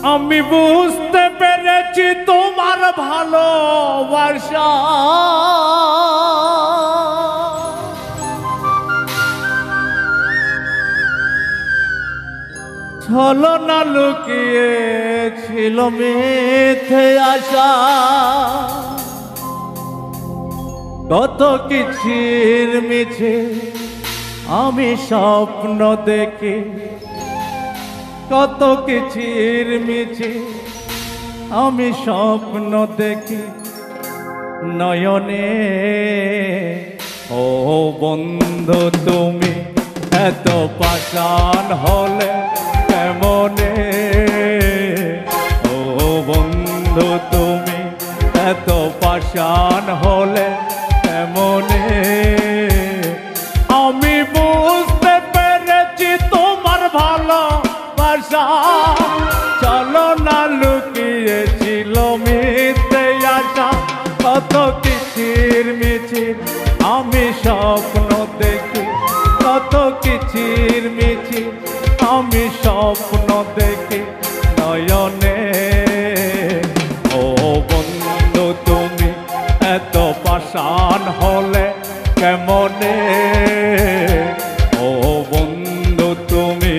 আমি বুঝতে পেরেছি তোমার ভালোবাসা ছলনা লুকিয়ে ছিল মিথ্যে আশা কত কিছুর মিছে আমি স্বপ্ন দেখি কত কিছুর মিছে আমি স্বপ্ন দেখি নয়নে ও বন্ধু তুমি এত পাষাণ হলে কেমনে ও বন্ধু তুমি এত পাষাণ হলে কেমনে আমি বুঝতে পেরেছি তোমার ভালোবাসা চলো না লুকিয়েছিল মিথ্যে আশা কত কিচির মিচির আমি স্বপ্ন দেখি কত কিচির মিচির আমি স্বপ্ন দেখি নয়নে ও বন্ধু তুমি এত পাষাণ হলে কেমনে ও বন্ধু তুমি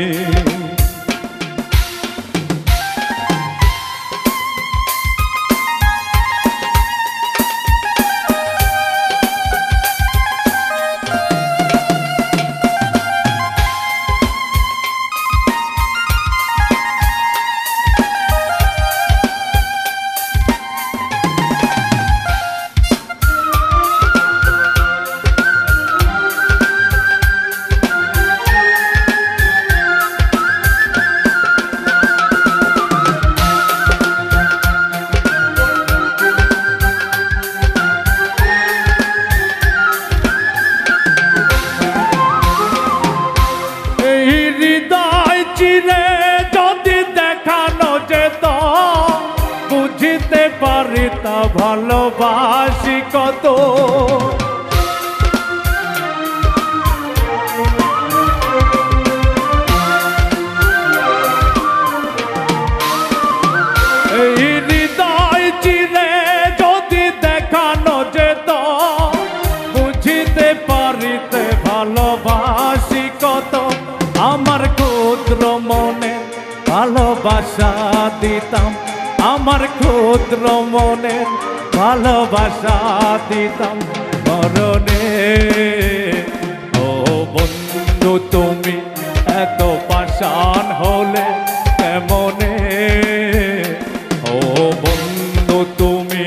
বুঝতে পারি তা ভালোবাসি কত এই হৃদয় চিরে যদি দেখানো যেত বুঝতে পারিতে ভালোবাসি কত আমার ক্ষুদ্র মনে ভালোবাসা দিতাম আমার ক্ষুদ্র মনে ভালোবাসা দিতাম মরণে ও বন্ধু তুমি এত পাষাণ হলে কেমনে ও বন্ধু তুমি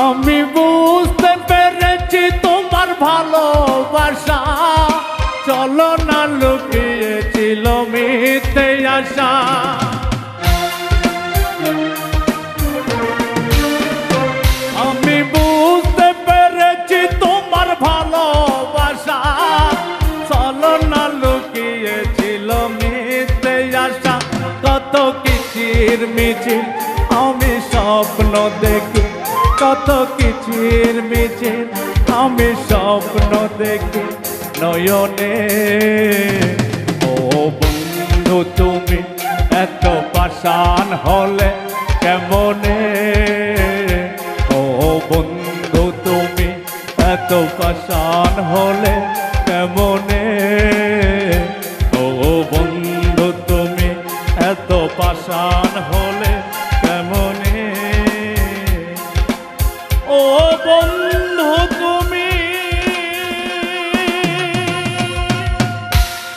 আমি বুঝতে পেরেছি তোমার ভালোবাসা চলো না লুকিয়েছিল মিথ্যে আশা আমি বুঝতে পেরেছি তোমার ভালোবাসা চলো না লুকিয়েছিল মিথ্যে আশা কত কিচির মিচির আমি স্বপ্ন দেখি কত কিচির মিচির আমি স্বপ্ন দেখি নয়নে ও বন্ধু তুমি এত পাষাণ হলে কেমনে ও বন্ধু তুমি এত পাষাণ হলে কেমনে ও বন্ধু তুমি এত পাষাণ হলে কেমনে ও বন্ধু